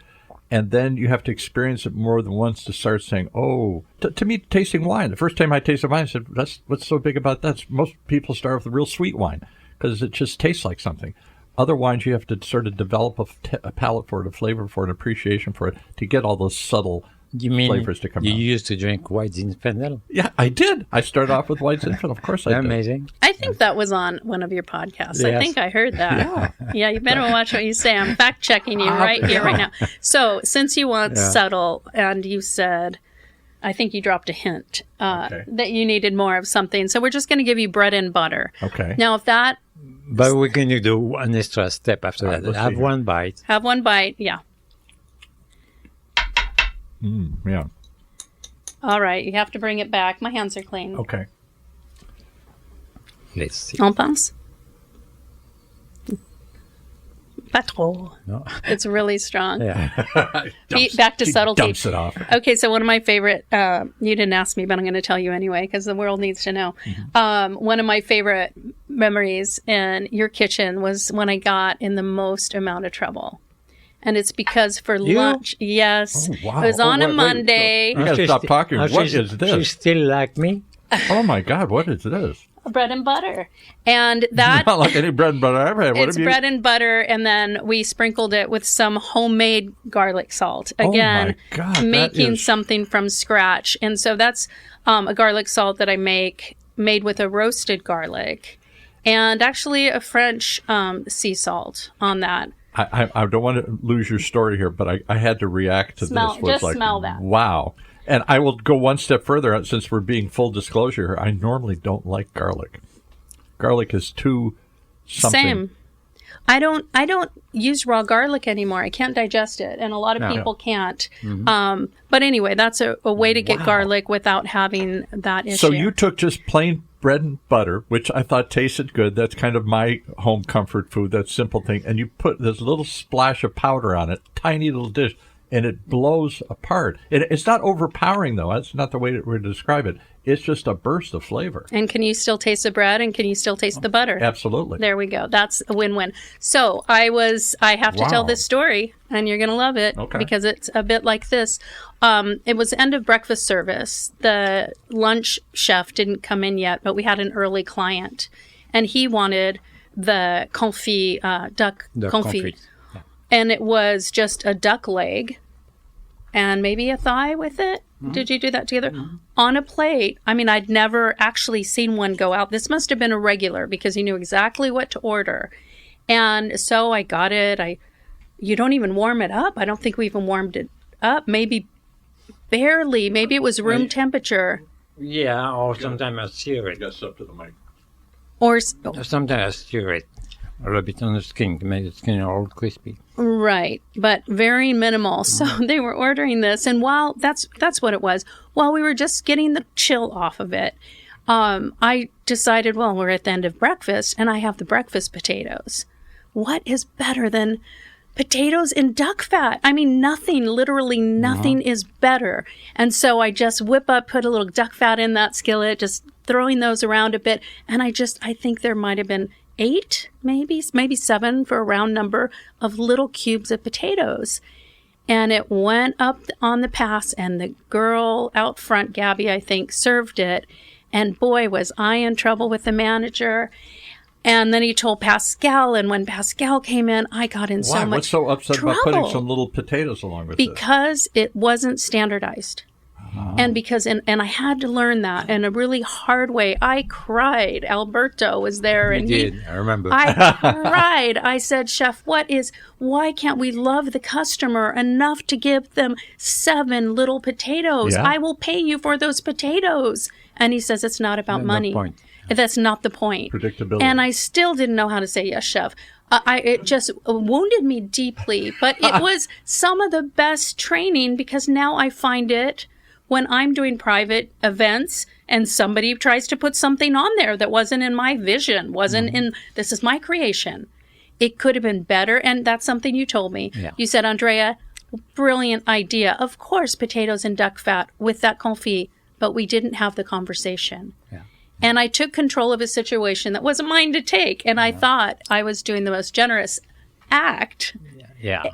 And then you have to experience it more than once to start saying, to me, tasting wine. The first time I tasted wine, I said, what's so big about that? Most people start with a real sweet wine because it just tastes like something. Other wines, you have to sort of develop a palate for it, a flavor for it, an appreciation for it to get all those subtle flavors to come out. You used to drink White Zinfandel? Yeah, I did. I started off with White Zinfandel. Of course I did. Amazing. I think that was on one of your podcasts. Yes. I think I heard that. Yeah, you better watch what you say. I'm fact-checking you right here, right now. So, since you want subtle, and you said, I think you dropped a hint that you needed more of something. So, we're just going to give you bread and butter. Okay. Now, if that... But we're going to do one extra step after that. Have one bite. Have one bite, yeah. Yeah. All right, you have to bring it back. My hands are clean. Okay. Let's see. On pense? Pas trop. No. It's really strong. Yeah. Back to subtlety. Dumps it off. Okay, so one of my favorite, you didn't ask me, but I'm going to tell you anyway, because the world needs to know. One of my favorite memories in your kitchen was when I got in the most amount of trouble. And it's because for lunch, yes, it was on a Monday. You got to stop talking. What is this? She still like me? Oh, my God, what is this? Bread and butter. And that... Not like any bread and butter I've had. It's bread and butter, and then we sprinkled it with some homemade garlic salt. Again, oh my God, making something from scratch. And so that's a garlic salt that I made with a roasted garlic and actually a French sea salt on that. I don't want to lose your story here, but I had to react to this. Just smell that. Wow. And I will go one step further, since we're being full disclosure here. I normally don't like garlic. Garlic is too something. Same. I don't use raw garlic anymore. I can't digest it, and a lot of people can't. But anyway, that's a way to get garlic without having that issue. So you took just plain bread and butter, which I thought tasted good. That's kind of my home comfort food, that simple thing. And you put this little splash of powder on it, tiny little dish, and it blows apart. It's not overpowering, though. That's not the way that we're to describe it. It's just a burst of flavor. And can you still taste the bread, and can you still taste the butter? Absolutely. There we go. That's a win-win. So I have to tell this story, and you're going to love it because it's a bit like this. It was end of breakfast service. The lunch chef didn't come in yet, but we had an early client, and he wanted the confit, duck confit. Yeah. And it was just a duck leg and maybe a thigh with it. Mm-hmm. Did you do that together? Mm-hmm. On a plate. I mean, I'd never actually seen one go out. This must have been a regular because he knew exactly what to order. And so I got it. You don't even warm it up. I don't think we even warmed it up. Maybe barely. Maybe it was room temperature. Yeah, or sometimes I stir it. Just up to the mic. Or sometimes I stir it a little bit on the skin to make the skin all crispy. Right, but very minimal. So they were ordering this, and while that's what it was, while we were just getting the chill off of it, I decided, well, we're at the end of breakfast, and I have the breakfast potatoes. What is better than potatoes in duck fat? I mean, nothing, literally nothing is better. And so I just put a little duck fat in that skillet, just throwing those around a bit, and I think there might have been 8, maybe 7 for a round number of little cubes of potatoes. And it went up on the pass, and the girl out front, Gabby, I think, served it. And boy, was I in trouble with the manager. And then he told Pascal, and when Pascal came in, I got in so much What's so upset trouble about putting some little potatoes along with it? Because it wasn't standardized. And because, and I had to learn that in a really hard way. I cried. Alberto was there. And I remember. I cried. I said, Chef, why can't we love the customer enough to give them 7 little potatoes? Yeah. I will pay you for those potatoes. And he says, it's not about money. Point. That's not the point. Predictability. And I still didn't know how to say yes, Chef. It just wounded me deeply. But it was some of the best training because now I find it when I'm doing private events and somebody tries to put something on there that wasn't in my vision, wasn't in, this is my creation. It could have been better. And that's something you told me. Yeah. You said, Andrea, brilliant idea. Of course, potatoes and duck fat with that confit, but we didn't have the conversation. Yeah. And I took control of a situation that wasn't mine to take. And I thought I was doing the most generous act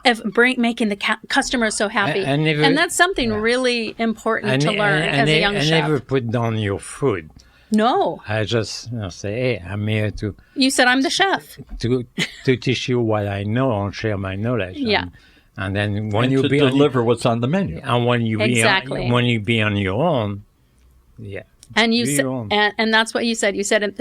of making the customer so happy. And that's something really important to learn as a young chef. I never put down your food. No. I just say, hey, I'm here to... You said I'm the chef. To teach you what I know and share my knowledge. Yeah. And then when you deliver what's on the menu. And when you be on your own, And you said, and that's what you said. You said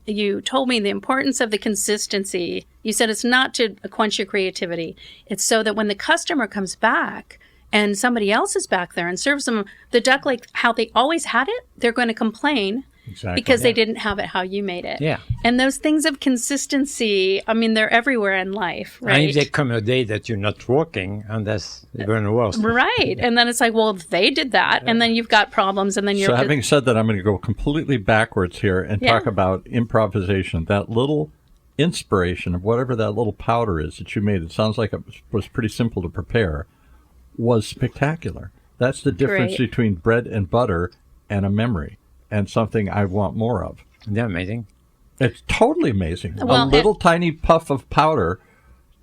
you told me the importance of the consistency. You said it's not to quench your creativity. It's so that when the customer comes back and somebody else is back there and serves them the duck like how they always had it, they're going to complain. Exactly. Because they didn't have it how you made it. Yeah. And those things of consistency, I mean, they're everywhere in life, right? And if there come a day that you're not working, and that's even worse. Right. And then it's like, well, they did that. And then you've got problems. And then you're... So having said that, I'm going to go completely backwards here and talk about improvisation. That little inspiration of whatever that little powder is that you made, it sounds like it was pretty simple to prepare, was spectacular. That's the difference between bread and butter and a memory. And something I want more of. They're amazing. It's totally amazing. Well, a little tiny puff of powder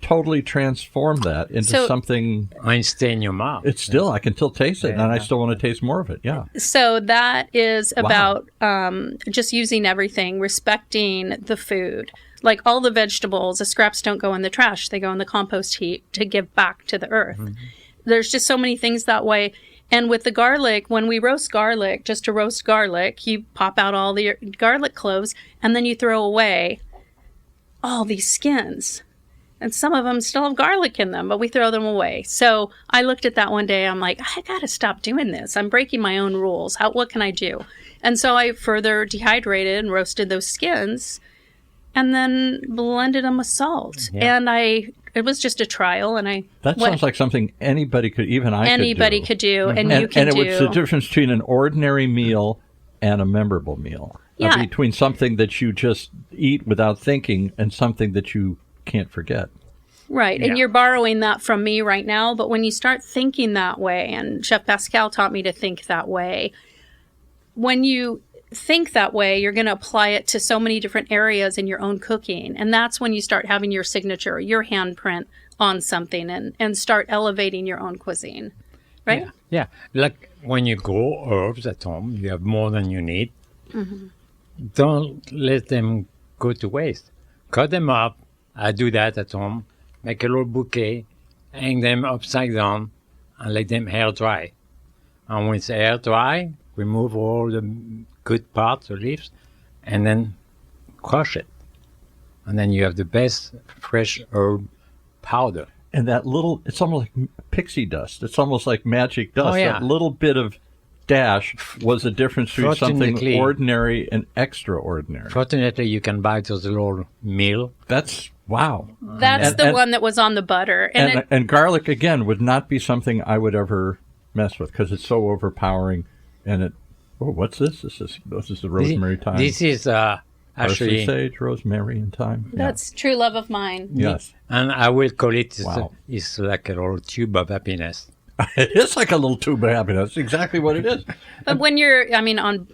totally transformed that into something. And stay in your mouth. It's still, I can still taste it, and I still want to taste more of it. Yeah. So that is about just using everything, respecting the food. Like all the vegetables, the scraps don't go in the trash. They go in the compost heap to give back to the earth. Mm-hmm. There's just so many things that way. And with the garlic, when we roast garlic, just to roast garlic, you pop out all the garlic cloves, and then you throw away all these skins. And some of them still have garlic in them, but we throw them away. So I looked at that one day. I'm like, I got to stop doing this. I'm breaking my own rules. What can I do? And so I further dehydrated and roasted those skins and then blended them with salt. Yeah. And it was just a trial, and That sounds like something anybody could, even I could do, and you can do. And it's the difference between an ordinary meal and a memorable meal. Yeah. Between something that you just eat without thinking and something that you can't forget. Right, and you're borrowing that from me right now, but when you start thinking that way, and Chef Pascal taught me to think that way, when you think that way, you're going to apply it to so many different areas in your own cooking. And that's when you start having your signature, your handprint on something and start elevating your own cuisine. Right? Yeah. Like when you grow herbs at home, you have more than you need. Mm-hmm. Don't let them go to waste. Cut them up. I do that at home. Make a little bouquet, hang them upside down, and let them air dry. And when it's air dry, remove all the good parts, the leaves, and then crush it. And then you have the best fresh herb powder. And that little, it's almost like pixie dust. It's almost like magic dust. Oh, yeah. That little bit of dash was the difference between something ordinary and extraordinary. Fortunately, you can buy those little meal. That's, wow. That's the one that was on the butter. And garlic, again, would not be something I would ever mess with because it's so overpowering. And it, what's this? This is the rosemary thyme. This is actually... Parsley, sage, rosemary, and thyme. That's true love of mine. Yes. And I will call it, it's like a little tube of happiness. It is like a little tube of happiness. That's exactly what it is. But when you're, on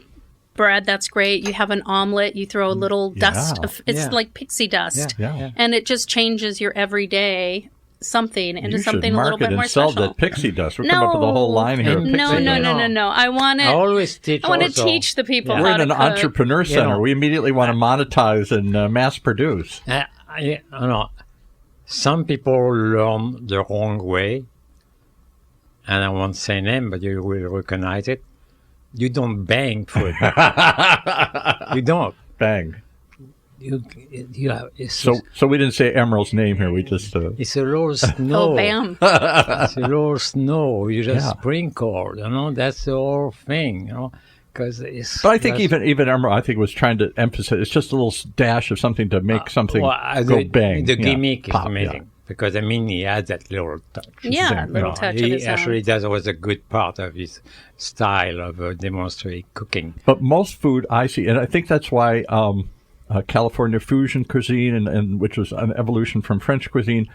bread, that's great. You have an omelet, you throw a little dust. It's like pixie dust. Yeah. And it just changes your everyday something into something a little bit more special. You should market and sell that pixie dust. We'll come up with a whole line here of pixie dust. No. I want to teach the people how to cook. We're in an entrepreneur center. We immediately want to monetize and mass produce. Some people learn the wrong way, and I won't say name, but you will recognize it. You don't bang food. You don't. Bang. So we didn't say Emerald's name here. We just. It's a little snow. Oh, bam! It's a little snow. You just sprinkle. That's the whole thing. Because it's. But I think even Emerald, I think was trying to emphasize. It's just a little dash of something to make something go bang. The gimmick is pop, amazing. Because, I mean, he had that little touch. Yeah, little touch of He his own. actually, that was a good part of his style of demonstrating cooking. But most food I see, and I think that's why California fusion cuisine, and which was an evolution from French cuisine,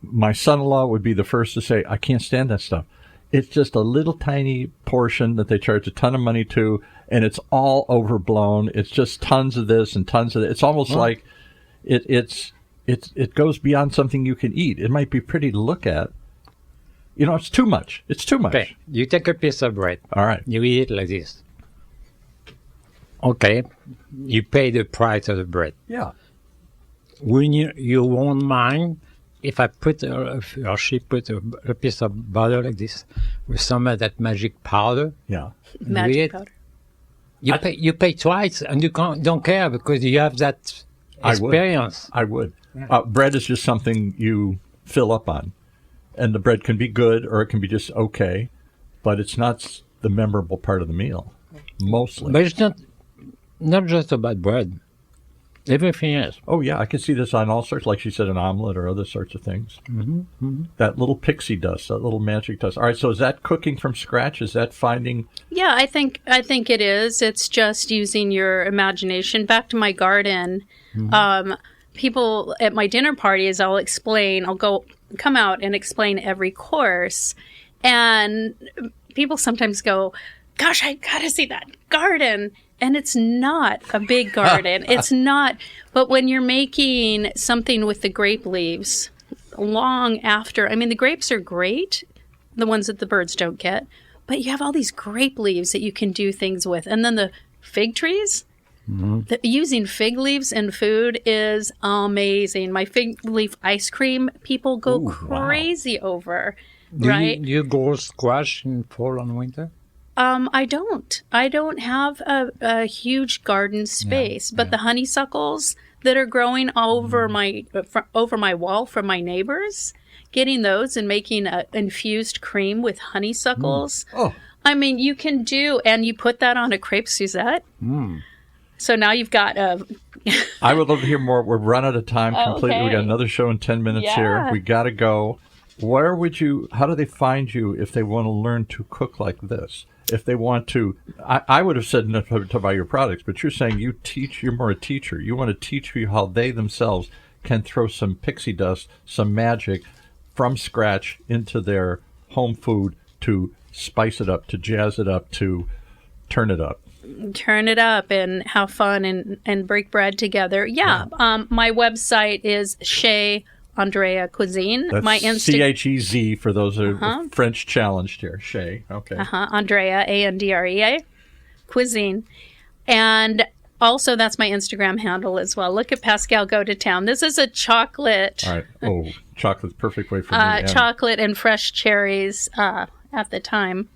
my son-in-law would be the first to say, I can't stand that stuff. It's just a little tiny portion that they charge a ton of money to, and it's all overblown. It's just tons of this and tons of that. It's almost like it goes beyond something you can eat. It might be pretty to look at. You know, it's too much. It's too much. Okay, you take a piece of bread. All right. You eat it like this. Okay, you pay the price of the bread. Yeah. When you won't mind if I put or she put a piece of butter like this with some of that magic powder. Yeah. Magic powder. You pay twice and you don't care because you have that experience. I would. Bread is just something you fill up on. And the bread can be good or it can be just okay, but it's not the memorable part of the meal, mostly. But it's not just about bread. Everything else. Oh, yeah, I can see this on all sorts, like she said, an omelet or other sorts of things. Mm-hmm. Mm-hmm. That little pixie dust, that little magic dust. All right, so is that cooking from scratch? Is that finding... Yeah, I think it is. It's just using your imagination. Back to my garden. Mm-hmm. People at my dinner parties, I'll come out and explain every course. And people sometimes go, gosh, I got to see that garden. And it's not a big garden. It's not. But when you're making something with the grape leaves, long after, I mean, the grapes are great, the ones that the birds don't get. But you have all these grape leaves that you can do things with. And then the fig trees, using fig leaves in food is amazing. My fig leaf ice cream, people go crazy over. Right? Do you grow squash in fall and winter? I don't. I don't have a huge garden space, but the honeysuckles that are growing all over my wall from my neighbors, getting those and making an infused cream with honeysuckles. Oh. I mean, you can do, and you put that on a crepe Suzette. So now you've got a... I would love to hear more. We're run out of time completely. Okay. We got another show in 10 minutes here. We got to go. How do they find you if they want to learn to cook like this? If they want to, I would have said not to buy your products, but you're saying you're more a teacher. You want to teach people how they themselves can throw some pixie dust, some magic from scratch into their home food to spice it up, to jazz it up, to turn it up. Turn it up and have fun and break bread together. Yeah. My website is Chez Andrea Cuisine. That's my CHEZ for those who are French challenged here. Chez. Okay. Andrea, Andrea Cuisine. And also that's my Instagram handle as well. Look at Pascal Go to Town. This is a chocolate. All right. Oh, chocolate's the perfect way for me. Chocolate and fresh cherries at the time.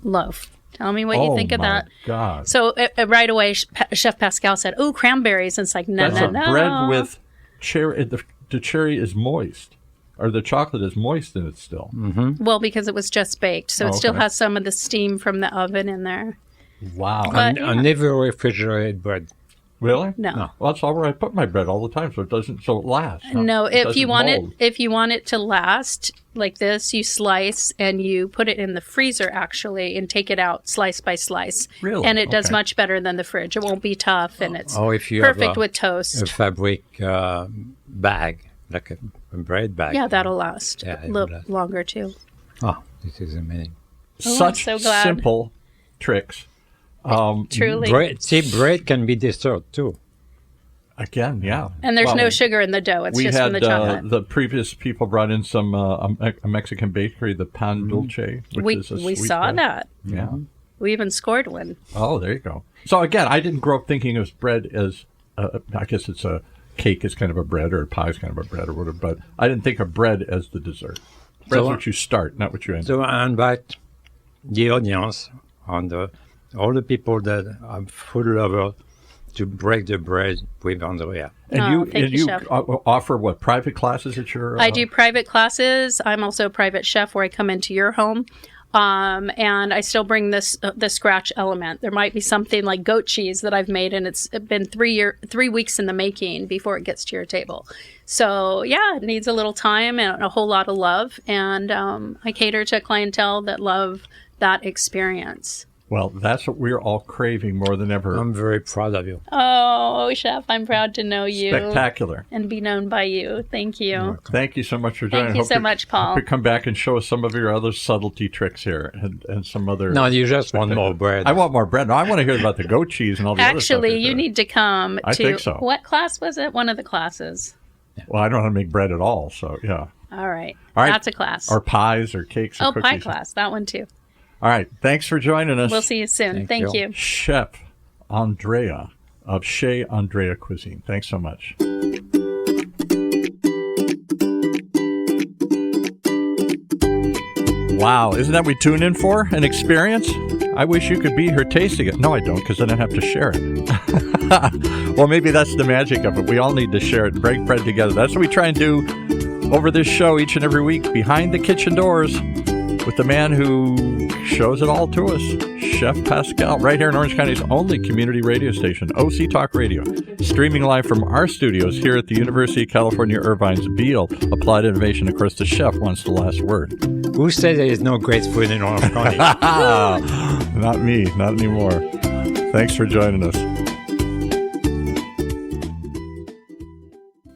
Loaf. Tell me what you think of that. Oh, my God. So right away, Chef Pascal said, "Oh, cranberries." And it's like, no. Bread with cherry. The cherry is moist, or the chocolate is moist in it still. Mm-hmm. Well, because it was just baked, so it still has some of the steam from the oven in there. Wow. I never refrigerate bread. Really? No. Well, that's all where I put my bread all the time, so it lasts. No, if you want it to last like this, you slice and you put it in the freezer actually, and take it out slice by slice. Really? And it does much better than the fridge. It won't be tough, and it's if you perfect with toast. A fabric bag, like a bread bag. Yeah, that'll last a little longer too. Oh, this is amazing! Such simple tricks. Truly. Bread can be dessert too. Again, yeah. And there's no sugar in the dough. It's just from the chocolate. The previous people brought in some a Mexican bakery, the Pan Dulce, which is a sweet we saw bread. that. Yeah. We even scored one. Oh, there you go. So again, I didn't grow up thinking of bread as I guess it's a cake is kind of a bread, or a pie is kind of a bread, or whatever. But I didn't think of bread as the dessert. Bread's what you start, not what you end. So I invite the audience all the people that are food lovers to break the bread with Andrea. And you offer what, private classes at your... I do private classes. I'm also a private chef where I come into your home. And I still bring the scratch element. There might be something like goat cheese that I've made, and it's been 3 weeks in the making before it gets to your table. So yeah, it needs a little time and a whole lot of love. And I cater to clientele that love that experience. Well, that's what we're all craving more than ever. I'm very proud of you. Oh, Chef, I'm proud to know you. Spectacular. And be known by you. Thank you. Thank you so much for joining. Thank you so much, Paul. Hope you come back and show us some of your other subtlety tricks here and some other... No, you just want more bread. I want more bread. No, I want to hear about the goat cheese and all the other stuff. Actually, you need to come to... I think so. What class was it? One of the classes. Well, I don't know how to make bread at all, so yeah. All right. All right. That's a class. Or pies or cakes or cookies. Pie class. That one too. All right. Thanks for joining us. We'll see you soon. Thank you. Chef Andrea of Chez Andrea Cuisine. Thanks so much. Wow. Isn't that what we tune in for? An experience? I wish you could be here tasting it. No, I don't, because then I'd have to share it. Well, maybe that's the magic of it. We all need to share it and break bread together. That's what we try and do over this show each and every week, behind the kitchen doors, with the man who shows it all to us, Chef Pascal, right here in Orange County's only community radio station, OCTalkRadio, streaming live from our studios here at the University of California, Irvine's Beale Applied Innovation. Of course, the chef wants the last word. Who said there is no great food in Orange County? Not me, not anymore. Thanks for joining us.